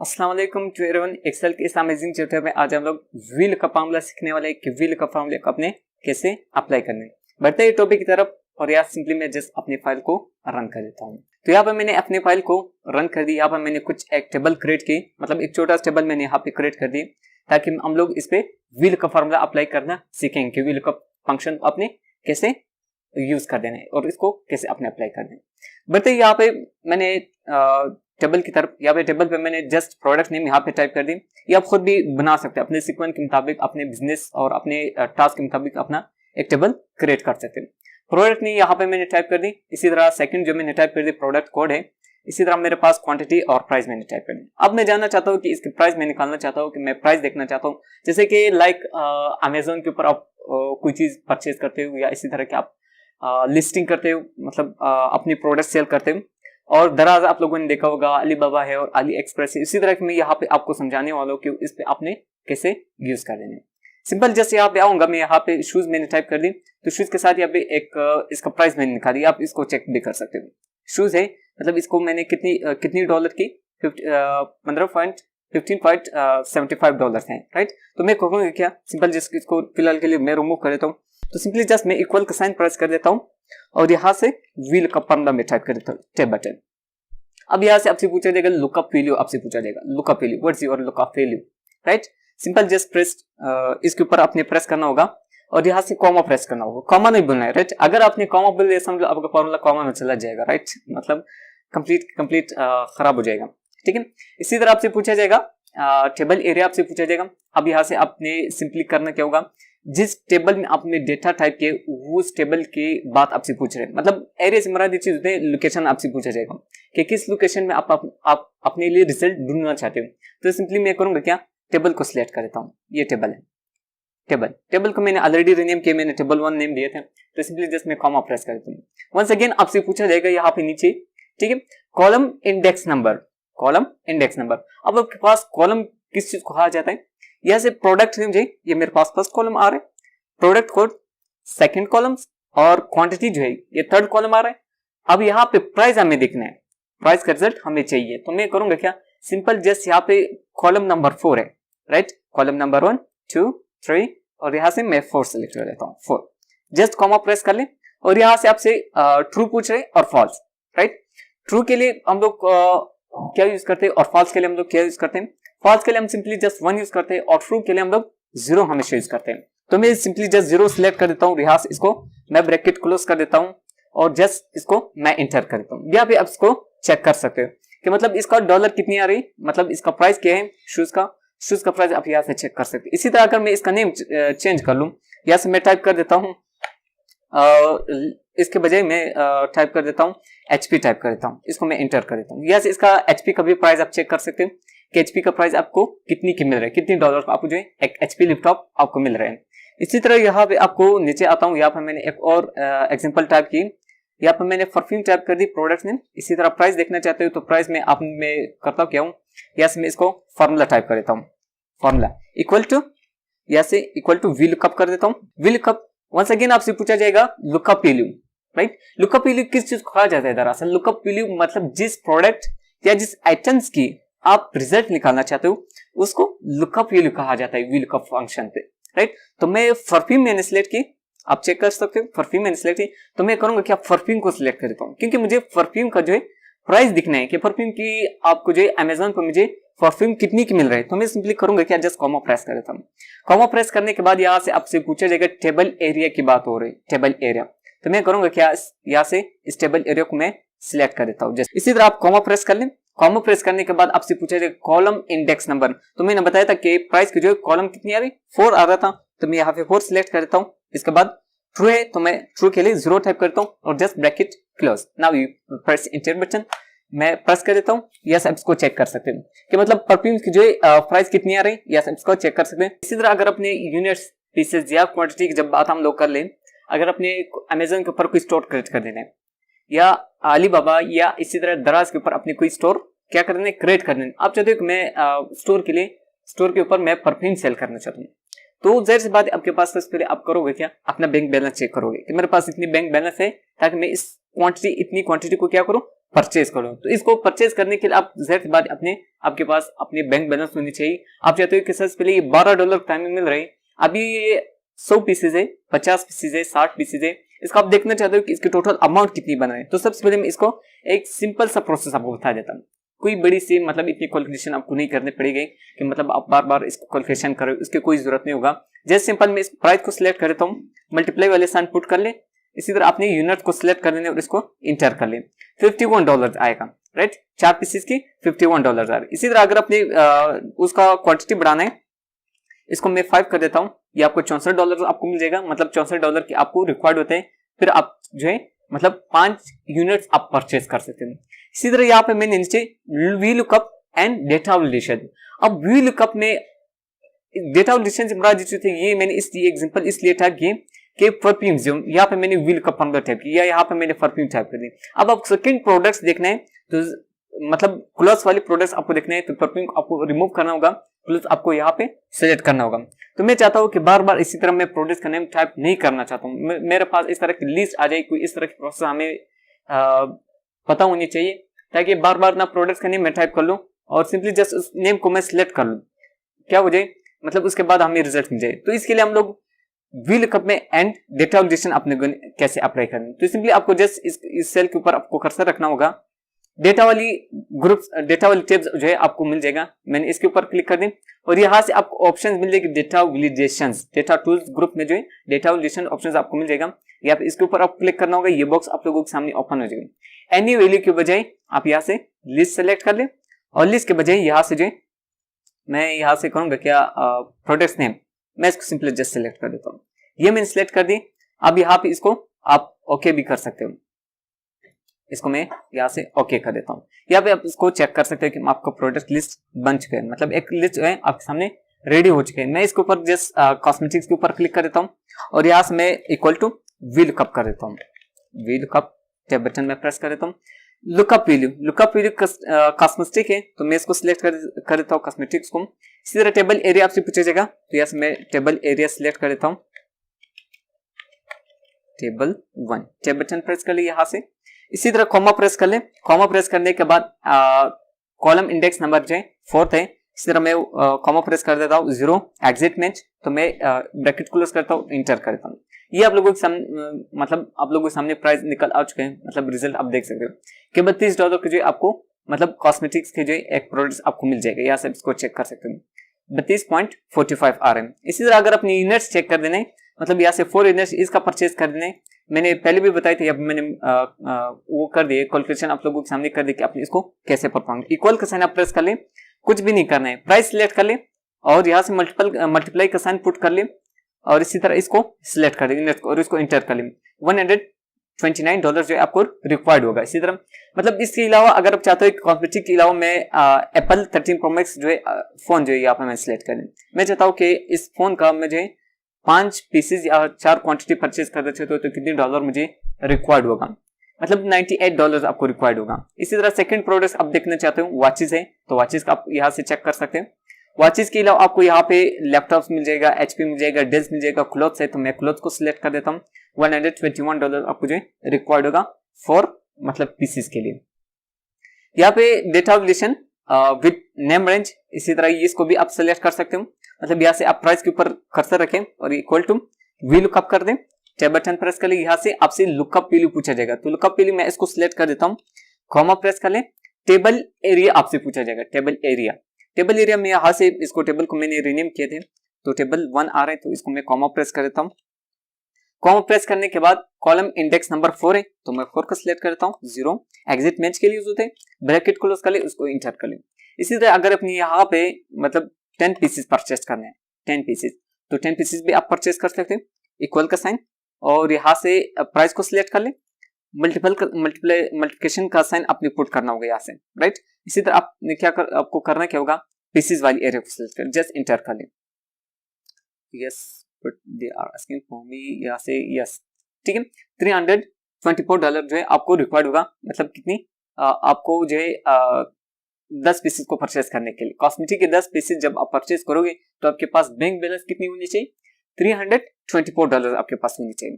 अस्सलाम वालेकुम to everyone. Excel के इस अमेजिंग चैप्टर में आज हम लोग व्हील का फार्मूला सीखने वाले हैं कि व्हील का फार्मूला को अपने कैसे अप्लाई करने। बढ़ते हैं टॉपिक की तरफ और यहाँ सिंपली मैं जस्ट अपनी फाइल को रन कर देता हूँ। तो यहाँ पर मैंने अपनी फाइल को रन कर दी। यहाँ पर मैंने कुछ एक टेबल क्रिएट की, मतलब एक छोटा सा टेबल मैंने यहाँ पे क्रिएट कर दी ताकि हम लोग इस पे व्हील का फार्मूला अप्लाई करना सीखेंगे कि व्हील का फंक्शन अपने कैसे यूज कर देना है और इसको कैसे अपने अप्लाई कर देना। बढ़ते यहाँ पे मैंने टेबल की तरफ, यहाँ पे टेबल पे मैंने जस्ट प्रोडक्ट नेम यहाँ पे टाइप कर दी। ये आप खुद भी बना सकते हैं अपने सीक्वेंस के मुताबिक, अपने बिजनेस और अपने टास्क के मुताबिक अपना एक टेबल क्रिएट कर सकते हैं। प्रोडक्ट नेम यहाँ पे मैंने टाइप कर दी। इसी तरह सेकंड जो मैंने टाइप कर दी प्रोडक्ट कोड है। इसी तरह मेरे पास क्वांटिटी और प्राइस मैंने टाइप कर दी। अब मैं जानना चाहता हूँ कि इसकी प्राइस मैं निकालना चाहता हूँ कि मैं प्राइस देखना चाहता हूँ। जैसे कि लाइक अमेजोन के ऊपर आप कोई चीज परचेज करते हो या इसी तरह के आप लिस्टिंग करते हो, मतलब अपनी प्रोडक्ट सेल करते हो। और दराज आप लोगों ने देखा होगा अली बाबा है और अली एक्सप्रेस है। इसी तरह की मैं यहाँ पे आपको समझाने वाला हूँ कि इस पे आपने कैसे यूज कर देने। सिंपल जैसे यहाँ पे आऊंगा मैं, यहाँ पे शूज मैंने टाइप कर दी। तो शूज के साथ यहाँ पे एक इसका प्राइस मैंने निकाली। आप इसको चेक भी कर सकते हो। शूज है, मतलब इसको मैंने कितनी डॉलर की 15.75 डॉलर है, राइट। तो मैं कहूँगा क्या, सिंपल जस्ट इसको फिलहाल के लिए मैं रिमूव कर देता हूँ। तो सिंपली जस्ट मैं इक्वल का साइन प्रेस कर देता हूँ और यहाँ से व्हील का फॉर्मूला में टाइप कर देता हूँ टेब बटन। अब यहाँ से आपसे पूछा जाएगा लुकअप वैल्यू, आपसे पूछा जाएगा lookup value, what's your lookup value, right. Simple just press इसके ऊपर आपने प्रेस करना होगा और यहाँ से कॉमा प्रेस करना होगा। कॉमा नहीं बोलना है, राइट। अगर आपने कॉमा बोल दिया समझ लो आपका फॉर्मूला कॉमा में चला जाएगा, राइट, मतलब कंप्लीट खराब हो जाएगा, ठीक है। इसी तरह आपसे पूछा जाएगा टेबल एरिया, आपसे पूछा जाएगा। अब यहाँ से आपने सिंपली करना क्या होगा, जिस टेबल में आपने डेटा टाइप किए उस टेबल की बात आपसे पूछ रहे हैं, मतलब एरिया से मुराद चीज होते हैं लोकेशन। आपसे पूछा जाएगा कि किस लोकेशन में आप अपने लिए रिजल्ट ढूंढना चाहते हो। तो सिंपली मैं करूंगा क्या, टेबल को सिलेक्ट कर देता हूँ। ये टेबल है, टेबल को मैंने ऑलरेडी रीनेम किया, मैंने टेबल 1 नेम दिए थे। तो सिंपली जस्ट मैं कॉमा प्रेस कर देता हूँ। वंस अगेन आपसे पूछा जाएगा यहाँ पे नीचे, ठीक है, कॉलम इंडेक्स नंबर। अब आपके पास कॉलम किस चीज को कहा जाता है, यहाँ से प्रोडक्ट नेम जो है ये मेरे पास फर्स्ट कॉलम आ रहा है, प्रोडक्ट कोड सेकंड कॉलम और क्वांटिटी जो है ये थर्ड कॉलम आ रहा है। अब यहाँ पे प्राइस हमें देखना है, प्राइस का रिजल्ट हमें चाहिए। तो मैं करूंगा क्या, सिंपल जस्ट यहाँ पे कॉलम नंबर 4 है, राइट। कॉलम नंबर 1 2 3 और यहाँ से मैं 4 सेलेक्ट कर देता हूँ, 4। जस्ट कॉमा प्रेस कर ले और यहाँ से आपसे ट्रू पूछ रहे और फॉल्स, राइट। ट्रू के लिए हम लोग क्या यूज करते हैं और फॉल्स के लिए हम लोग क्या यूज करते हैं। फॉल्स के लिए हम सिंपली जस्ट 1 यूज करते हैं और ट्रू के लिए हम लोग 0 हमेशा यूज करते हैं। तो मैं सिंपली जस्ट 0 सिलेक्ट कर देता हूँ। यहाँ से इसको मैं ब्रैकेट क्लोज कर देता हूँ और जस्ट इसको मैं इंटर कर देता हूँ। यहाँ पे आप इसको चेक कर सकते हो कि मतलब इसका डॉलर कितनी आ रही, मतलब इसका प्राइस क्या है शूज का प्राइस आप यहाँ से चेक कर सकते हैं। इसी तरह अगर मैं इसका नेम चेंज कर लूँ, यहाँ से मैं टाइप कर देता हूँ, इसके बजाय मैं टाइप कर देता हूँ HP टाइप कर देता हूँ, इसको मैं इंटर कर देता हूँ। यहाँ से इसका HP का भी प्राइस आप चेक कर सकते हो कि HP का प्राइस आपको कितनी की मिल रहा है, कितनी डॉलर का आपको जो है एक HP लैपटॉप आपको मिल रहा है। इसी तरह यहाँ पे आपको नीचे आता हूँ, यहाँ पर मैंने एक और एग्जांपल टाइप की। यहाँ पर मैंने परफ्यूम टाइप कर दी, प्रोडक्ट नेम। इसी तरह प्राइस देखना चाहते हो तो प्राइस में आप मैं करता हूँ क्या हूँ, यहाँ से मैं इसको फॉर्मूला टाइप कर देता हूँ, फॉर्मूला इक्वल टू, यहाँ से इक्वल टू वी लुकअप कर देता हूँ, वी लुकअप। वंस अगेन आपसे पूछा जाएगा lookup value, right. Lookup value किस चीज को कहा जाता है दरअसल, लुकअप वैल्यू मतलब जिस प्रोडक्ट या जिस आइटम्स की आप रिजल्ट निकालना चाहते हो उसको लुकअप वैल्यू कहा जाता है वी लुकअप फंक्शन पे, राइट। तो मैं परफ्यूम मैंने सिलेक्ट की, आप चेक कर सकते हो परफ्यूम मैंने सिलेक्ट की। तो मैं करूंगा क्या, परफ्यूम को सिलेक्ट कर देता हूँ क्योंकि मुझे परफ्यूम का जो है प्राइस दिखना है कि परफ्यूम की आपको जो है अमेजोन पर मुझे परफ्यूम कितनी की मिल रही है। तो मैं सिंपली करूंगा क्या, जस्ट कॉमा प्रेस कर देता हूँ। कॉमा प्रेस करने के बाद यहाँ से आपसे पूछा जाएगा टेबल एरिया की बात हो रही है, टेबल एरिया। तो मैं करूंगा क्या, यहाँ से इस टेबल एरिया को मैं सिलेक्ट कर देता हूँ। जस्ट इसी तरह आप कॉमा प्रेस कर लें। कॉमा प्रेस करने के बाद आपसे पूछा जाएगा कॉलम इंडेक्स नंबर। तो मैंने बताया था कि प्राइस की जो कॉलम कितनी आ रही, 4 आ रहा था। तो मैं यहाँ पे 4 सिलेक्ट कर देता हूँ। इसके बाद ट्रू है तो मैं ट्रू के लिए 0 टाइप करता हूँ और just bracket close. Now you press inter button, मैं प्रेस कर देता हूँ। यस आप इसको चेक कर सकते हैं कि मतलब परफ्यूम की जो प्राइस कितनी आ रही है, यस आप इसको चेक कर सकते हैं। इसी तरह अगर अपने यूनिट्स पीसेस या क्वांटिटी की जब बात हम लोग कर लें, अगर अपने अमेजोन के ऊपर कोई स्टोर क्रिएट कर देना है या अली बाबा या इसी तरह दराज के ऊपर अपने कोई स्टोर क्या कर देना है, क्रिएट कर देना। आप चाहते हो कि मैं स्टोर के ऊपर मैं परफ्यूम सेल करना चाहता हूँ, तो जाहिर सी बात है आपके पास सबसे पहले आप करोगे क्या, अपना बैंक बैलेंस चेक करोगे कि मेरे पास इतनी बैंक बैलेंस है ताकि मैं इस इतनी क्वांटिटी को क्या करूं, परचेज करो। तो इसको परचेज करने के लिए आप जाहिर सी बात आपके पास अपनी बैंक बैलेंस होनी चाहिए। आप चाहते हो कि सबसे पहले ये $12 टाइमिंग मिल रही है, अभी ये 100 पीसेज है, 50 पीसेज है, 60 पीसेज है, इसको आप देखना चाहते हो कि इसकी टोटल अमाउंट कितनी बन रही है। तो सबसे पहले मैं इसको एक सिंपल सा प्रोसेस आपको बता देता हूँ। कोई बड़ी सी मतलब इतनी क्वालिफिकेशन आपको नहीं करनी पड़ेगी कि मतलब आप बार बार इसको क्वालिफिकेशन करो, इसकी कोई जरूरत नहीं होगा। जैसे सिंपल मैं इस प्राइस को सिलेक्ट कर देता हूँ, मल्टीप्लाई वाले साइन पुट कर ले, इसी तरह आपने यूनिट को सिलेक्ट कर लेना और इसको इंटर कर ले, $51 आएगा, राइट। 4 पीसेस की $51 आ रहा है। इसी तरह अगर अपने उसका क्वांटिटी बढ़ाना है, इसको मैं 5 कर देता हूँ, ये आपको $64 आपको मिल जाएगा, मतलब $64 की आपको रिक्वायर्ड होते हैं। फिर आप जो है मतलब 5 यूनिट्स आप परचेज कर सकते हैं। इसी तरह यहाँ पे मैंने नीचे V lookup and data validation. अब वी लुकअप में डेटा वैलिडेशन से बड़ा जिस थे, ये मैंने इसलिए एग्जांपल इसलिए टाइप किए कि परफ्यूम जो यहाँ पे मैंने वी लुकअप फॉर्मूला टाइप किया, यहाँ पे मैंने परफ्यूम टाइप कर दी। अब आप सेकंड प्रोडक्ट्स देखना है तो मतलब क्लोथ वाली प्रोडक्ट्स आपको देखना है तो परफ्यूम आपको रिमूव करना होगा, क्लोथ आपको यहाँ पे सिलेक्ट करना होगा। तो मैं चाहता हूँ कि बार बार इसी तरह मैं प्रोडक्ट्स का नेम टाइप नहीं करना चाहता हूँ, मेरे पास इस तरह की लिस्ट आ जाए, कोई इस तरह की प्रोसेस हमें पता होनी चाहिए ताकि बार बार ना प्रोडक्ट्स का नेम मैं टाइप कर लूँ और सिंपली जस्ट उस नेम को मैं सिलेक्ट कर लूँ, क्या हो जाए मतलब उसके बाद हमें रिजल्ट मिल जाए। तो इसके लिए हम लोग वी लुकअप में एंड डेटा वैलिडेशन अपने कैसे अप्लाई करें, तो सिंपली आपको जस्ट इस सेल के ऊपर आपको कर्सर रखना होगा, डेटा वाली ग्रुप डेटा वाली टेब्स जो है आपको मिल जाएगा। मैंने इसके ऊपर क्लिक कर दी और यहाँ से आपको ऑप्शंस मिल जाएगी data validation, data tools group में जो है डेटा वैलिडेशन ऑप्शंस आपको मिल जाएगा। यहाँ पे इसके ऊपर आप क्लिक करना होगा, ये बॉक्स आप लोगों के सामने ओपन हो जाएगा। एनी वैल्यू के बजाय आप यहाँ से लिस्ट सेलेक्ट कर ले और लिस्ट के बजाय यहाँ से जो है मैं यहाँ से करूंगा क्या प्रोडक्ट्स नेम, मैं इसको सिंपली जस्ट सेलेक्ट कर देता हूँ। ये मैंने सिलेक्ट कर दी। अब यहाँ पे इसको आप ओके भी कर सकते हो, इसको मैं यहाँ से ओके कर देता हूँ। यहाँ पे आप इसको चेक कर सकते हो कि आपका प्रोडक्ट लिस्ट बन चुके हैं, मतलब एक लिस्ट जो है आपके सामने रेडी हो चुके हैं। मैं इसके ऊपर जस्ट कॉस्मेटिक्स के ऊपर क्लिक कर देता हूँ और यहाँ से मैं इक्वल टू वी लुकअप कर देता हूँ। वी लुकअप टैब बटन में प्रेस कर देता हूँ। लुकअप वैल्यू कॉस्मेटिक है तो मैं इसको सिलेक्ट कर देता हूँ कॉस्मेटिक्स को। इसी तरह टेबल एरिया आपसे पूछा जाएगा तो यहाँ से मैं टेबल एरिया सिलेक्ट कर देता हूँ, टेबल 1 टैब बटन प्रेस कर ले यहाँ से। इसी तरह कॉमा प्रेस कर ले, कॉमा प्रेस करने के बाद कॉलम इंडेक्स नंबर जो है 4th है, इसी तरह मैं कॉमा प्रेस कर देता हूँ 0 एग्जिट मैच, तो मैं ब्रैकेट क्लोज करता हूँ, इंटर करता हूँ। ये आप लोगों के सामने मतलब आप लोगों के सामने प्राइस निकल आ चुके हैं, मतलब रिजल्ट आप देख सकते हो कि $32 के जो आपको मतलब कॉस्मेटिक्स के जो एक प्रोडक्ट आपको मिल जाएगा। यहाँ से इसको चेक कर सकते हो 32.45 आ रहे हैं। इसी तरह अगर अपनी यूनिट्स चेक कर देने, मतलब यहाँ से 4 यूनिट्स इसका परचेज कर देने, मैंने पहले भी बताई थी, अब मैंने वो कर दिए कैलकुलेशन आप लोगों के सामने कर दी कि आपने इसको कैसे परफॉर्म। इक्वल का साइन आप प्रेस कर ले, कुछ भी नहीं करना है, प्राइस सिलेक्ट कर ले और यहाँ से मल्टीप्लाई का साइन पुट कर ले और इसी तरह इसको सिलेक्ट कर ले और इसको इंटर कर ले। $129 जो आपको रिक्वायर्ड होगा। इसी तरह मतलब इसके अलावा अगर आप चाहते हो कॉस्मेटिक के अलावा मैं एप्पल 13 Pro Max जो है फोन जो है यहाँ पर मैं सिलेक्ट कर लें, मैं चाहता हूँ कि इस फोन का मुझे 5 पीसेज या 4 क्वांटिटी परचेज कर देते हो तो कितने डॉलर मुझे रिक्वायर्ड होगा, मतलब $98 आपको रिक्वायर्ड होगा। इसी तरह सेकंड प्रोडक्ट आप देखना चाहते हो वॉचेस है तो वॉचेस का आप यहाँ से चेक कर सकते हैं। वॉचेस के अलावा आपको यहाँ पे लैपटॉप्स मिल जाएगा, HP मिल जाएगा, डेल्स मिल जाएगा, क्लॉथ्स है तो मैं क्लॉथ को सिलेक्ट कर देता हूँ। $121 आपको जो रिक्वायर्ड होगा फॉर मतलब पीसेस के लिए। यहाँ पे data validation with name range, इसी तरह इसको भी आप सिलेक्ट कर सकते हो, मतलब यहाँ से आप प्राइस के ऊपर कर्सर रखें और इक्वल टू वी लुकअप कर दें, टैब बटन प्रेस कर ले, यहाँ से आपसे लुकअप वैल्यू पूछा जाएगा तो लुकअप वैल्यू मैं इसको सिलेक्ट कर देता हूँ, कॉमा प्रेस कर ले, टेबल एरिया आपसे पूछा जाएगा, टेबल एरिया में यहाँ से इसको टेबल को मैंने रीनेम किए थे तो टेबल 1 आ रहे हैं तो इसको मैं कॉमा प्रेस कर देता हूँ। कॉमा प्रेस करने के बाद कॉलम इंडेक्स नंबर 4 है तो मैं 4 का सिलेक्ट करता हूँ, 0 एग्जिट मैच के लिए यूज होते हैं, ब्रैकेट क्लोज कर ले, उसको इंटर कर ले। इसी तरह अगर अपनी यहाँ पे मतलब 10 पीसेस परचेस करने हैं, 10 पीसेस तो 10 पीसेस भी आप परचेस कर सकते हैं, इक्वल का साइन और यहाँ से प्राइस को सिलेक्ट कर ले, मल्टीप्लिकेशन का साइन अपने पुट करना होगा यहाँ से, राइट। इसी तरह आपने आपको करना क्या होगा, पीसेस वाली एरिया को सिलेक्ट कर जस्ट इंटर कर ले, yes but they are asking for me, यहाँ से यस, ठीक है। $324 जो है आपको रिक्वायर्ड होगा, मतलब कितनी आपको जो है 10 पीसेस को परचेस करने के लिए। कॉस्मेटिक के 10 पीसेस जब आप परचेस करोगे तो आपके पास बैंक बैलेंस कितनी होनी चाहिए, $324 आपके पास होनी चाहिए।